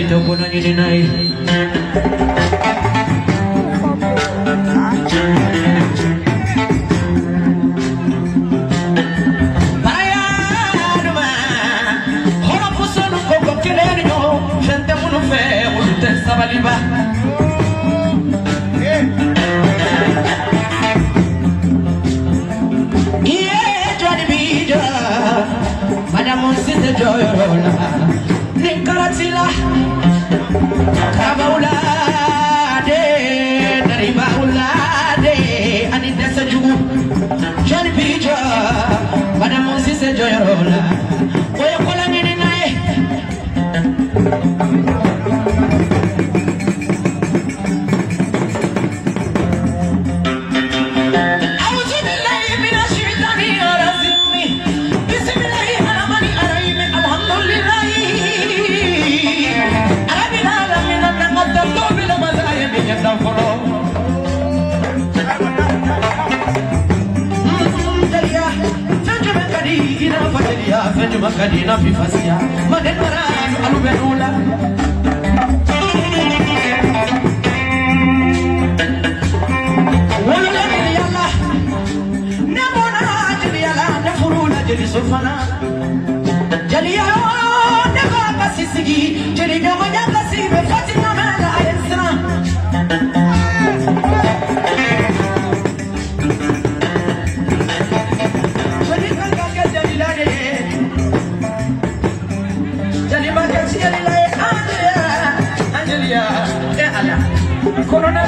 to kuna ni nai Sabaliba yeah Johnny Bija Madame Sinte Joyola Nikaratila Kabaula de Daribaula de Anita Sajugu Johnny Bija Madame Sinte Joyola Oya kola nini nae Makadina fifasia manenara alubenula wala yalla nemona yalla nefurula jeli sofana jaliya ne baba sisigi jeli nyogo nyanga sibe fatima mala ayesra Corona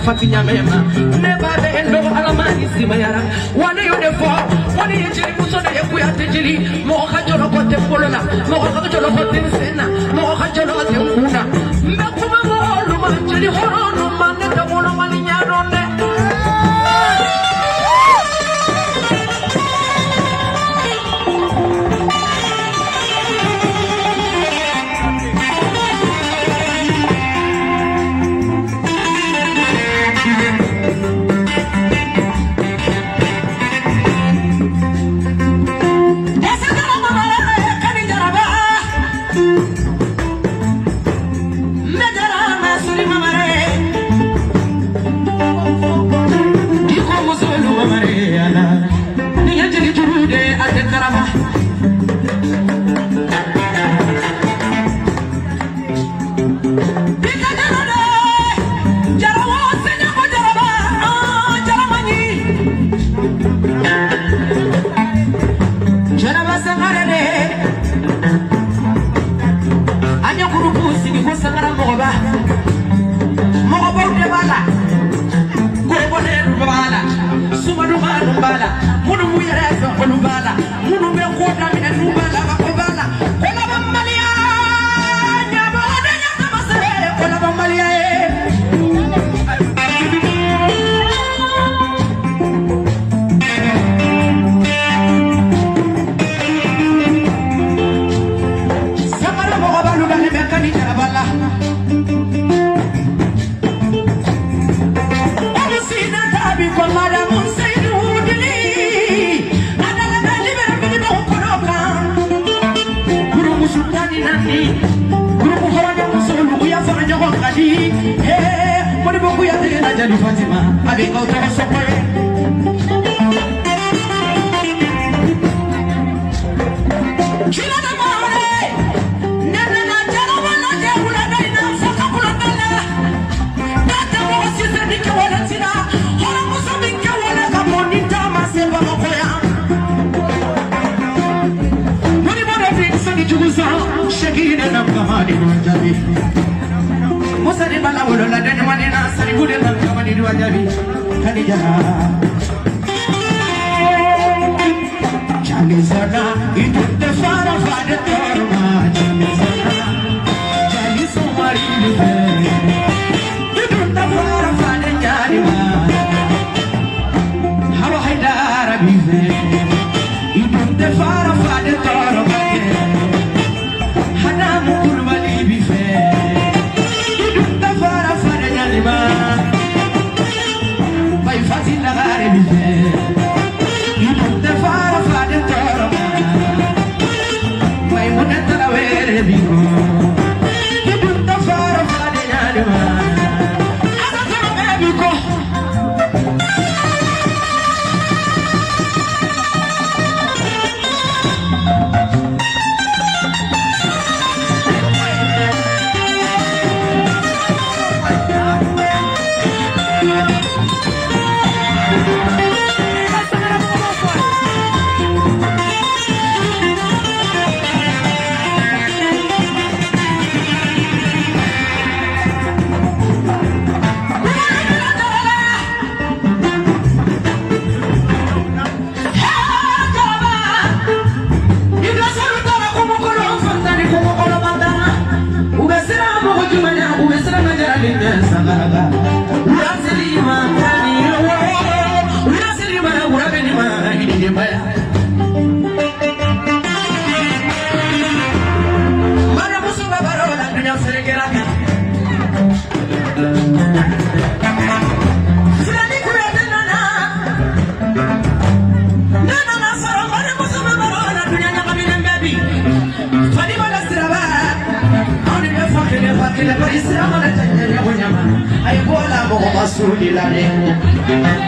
Fatinya mema neba de endo alamani simayara wane yode fo wane yejiri musona yakuya tejiri mo khajolo ko te polola mo khajolo ko te sena mo khajolo te kuna mbekuma mo luma jeli horono manne to mono mani nyaronde Fatima, avec autre soirée. Chila na mare, nana na na kamani wajabi musani bala wolo la den wani na sari gude na kamani wajabi Khadija Jali sana itu te fara fade torma Jali sana Jali sumari libe itu te fara fade jali ma Halo haidara bize itu te fara fade torma Ake,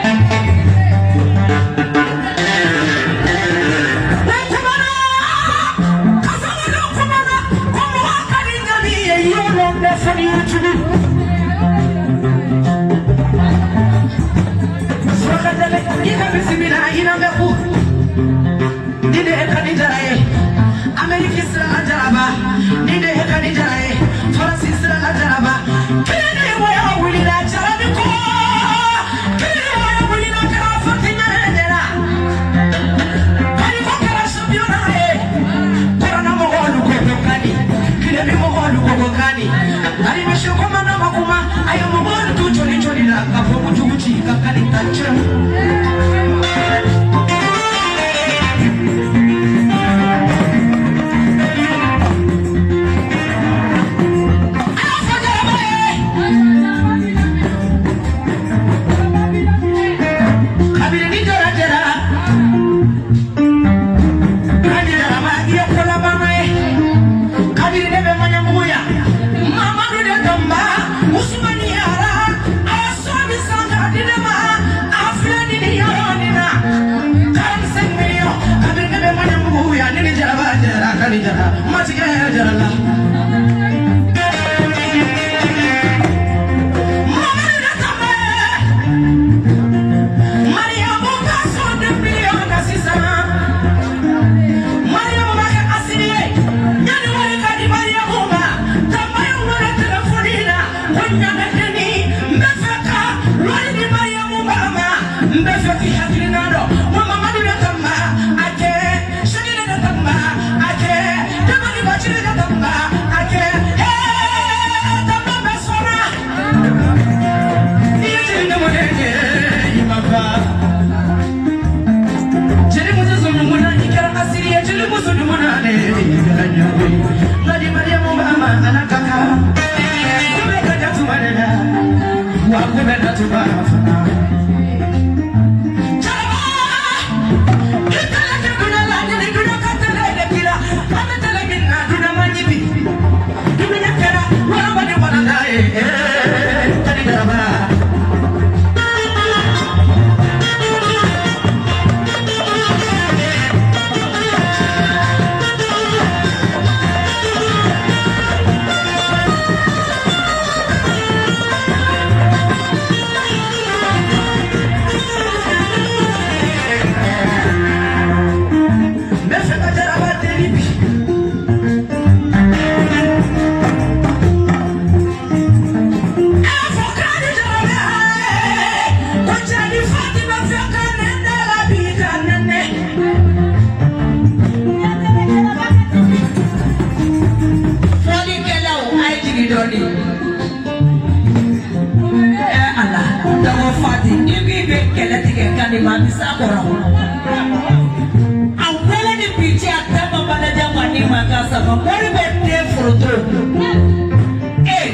ka mori be te fruto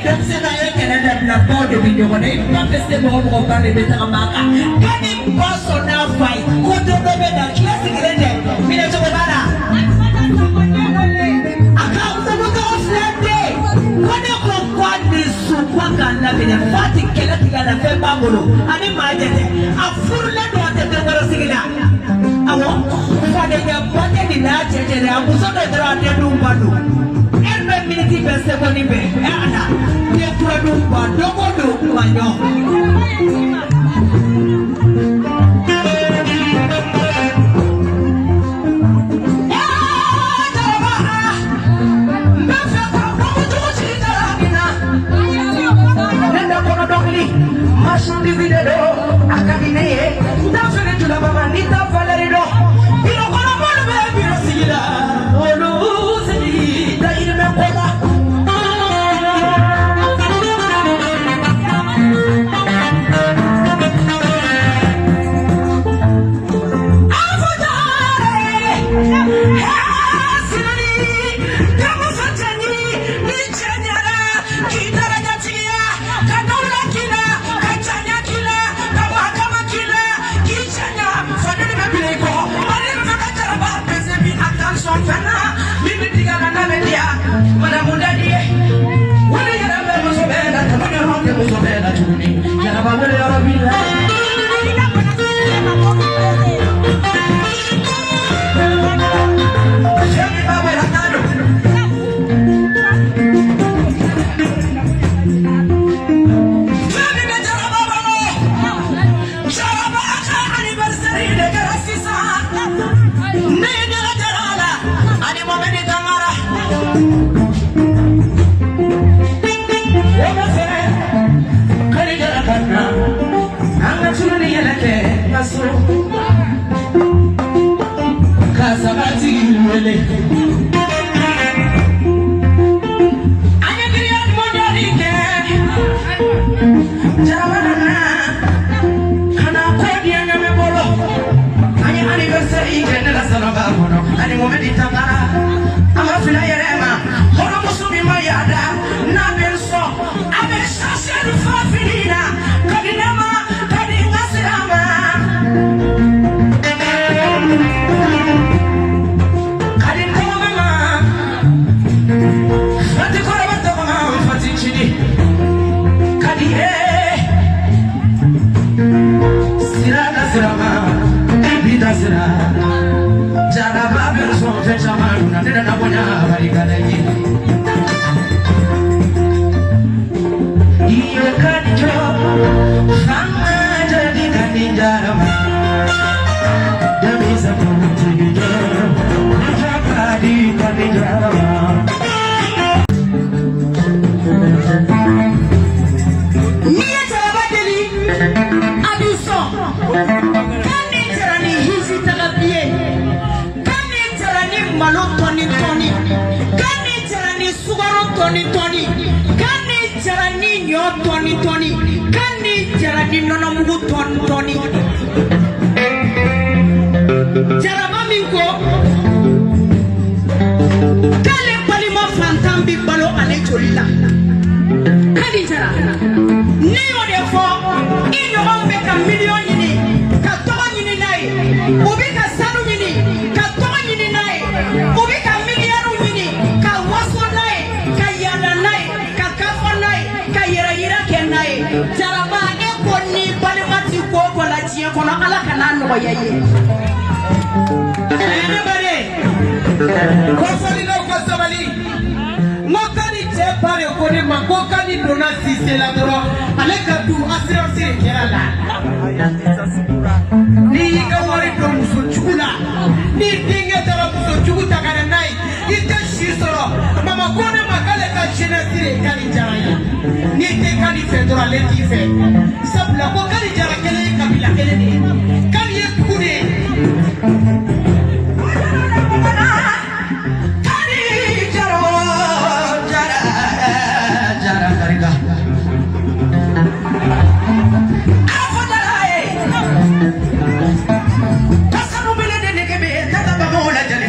dan se na ye kene da la bo de video ko ne ba peste mo ko ba de ta maka kani boso na fai ko to do be da classic lende mi na to bana aka ko mo ko slende ko ne ko kwani su kwa kana be na fati kele tigala fe bangolo ani ma de a furle do te te ngoro sigina awo fa de ya ba de ni na cheche ya muso do dra de dumbadu miniti be sekoni be ana ye product ba dogo do wanyo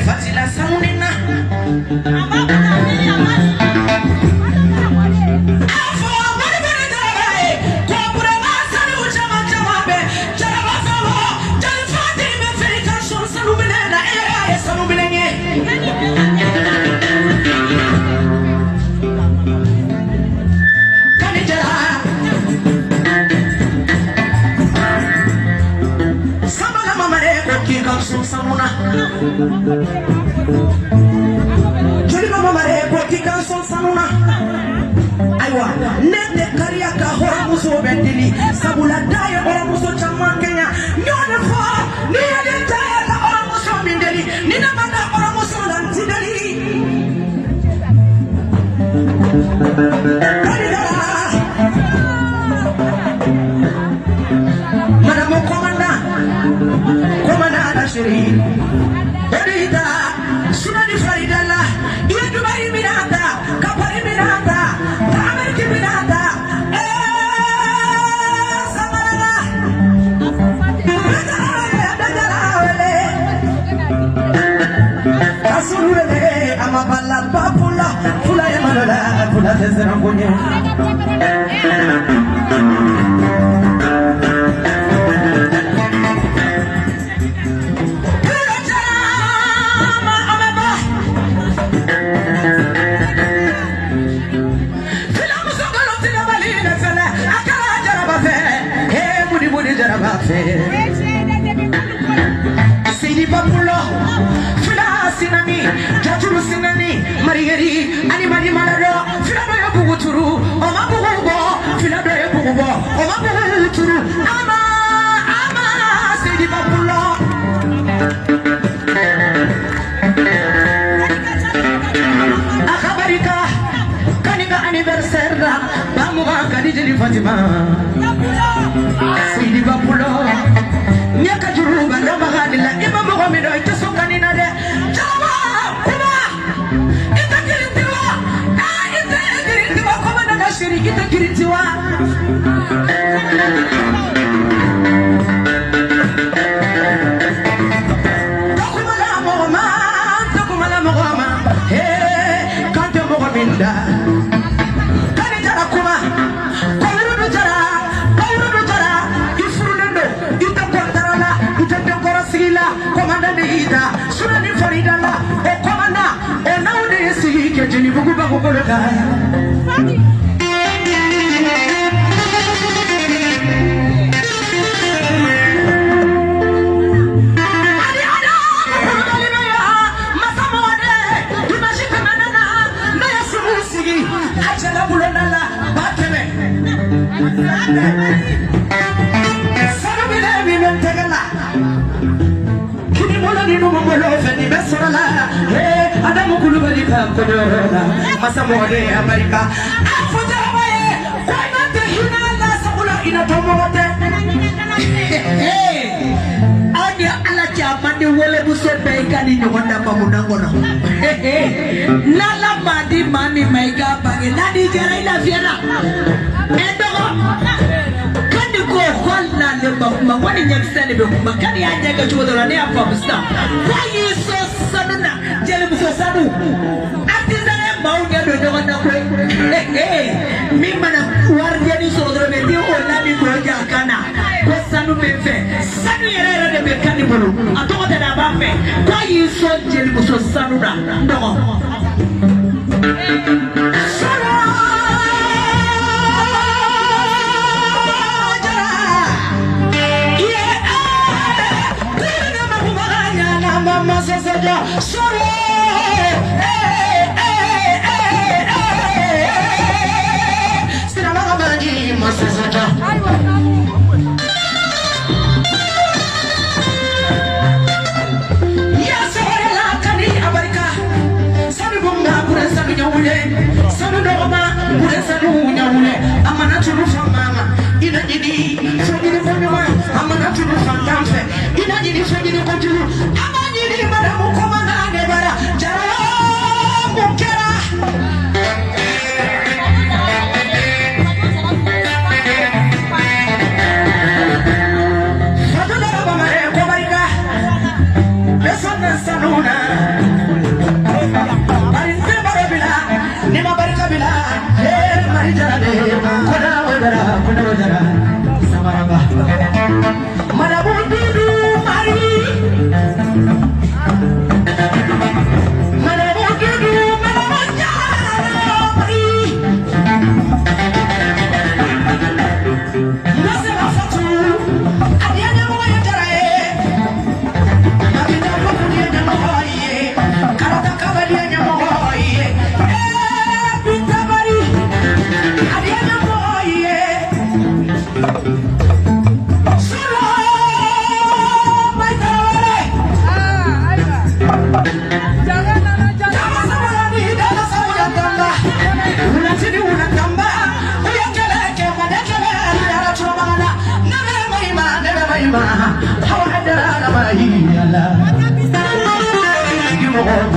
Fatila Sanuna. Joli mama mare poti kan son sanuna aywa nete kariya ka hora muso bendili sabula daye hora muso chamma kenya nyone fo ni yale daye ka hora muso bendili ni na manda hora muso lantidali Madame Komanda Nashiri Erida Sunani Faridala Dubai Minata Kapari Minata Amerika Minata Samara Kasurule Amabala Papula Fula Yamala Fula Zerangonya Sidi Papulo, Fila Sinani, Jaturu Sinani, Marieri, Animali Malaro, Filado Buguturu, Omabubo, Filado Bubo, Omabuturu, Ama, Sidi Papulo. Akabarika, Kanika anniversaire, Bamuga Kadijeli Fatima. Sidi Papulo. Nyaka juruga no bagadila iba mo mi do itaso kanina de jawa kuma ita kiritiwa ita kiritiwa kuma na shiri ita kiritiwa takumala mama he kante mo binda kani jara kuma Komanda Nida, Sunani Faridala, O Komanda, O nowadays he can Jenny Bukuba Kukola. Adamu kulubali kamkodora masamode Amerika afujabaye kwa nate hinala sabula inatomote adia ala chamande wole busepe ikani nyonda pamunangono nala madi mani maiga bange nadi jara ila fiera endogo kandi ko holla le bakuma wani nyaksane be kuma kani anya ga chodora ne afa musta kwa yiso sanuna jele muso sanu atizane mauga do do na ko mi mana wardia ni sodro be dio ona mi goja kana ko sanu be fe sanu yere de be kani bolo ato de na ba fe kwa yiso jele muso sanu da ndogo Sorry, Madame Komanda Nebara, Jara, How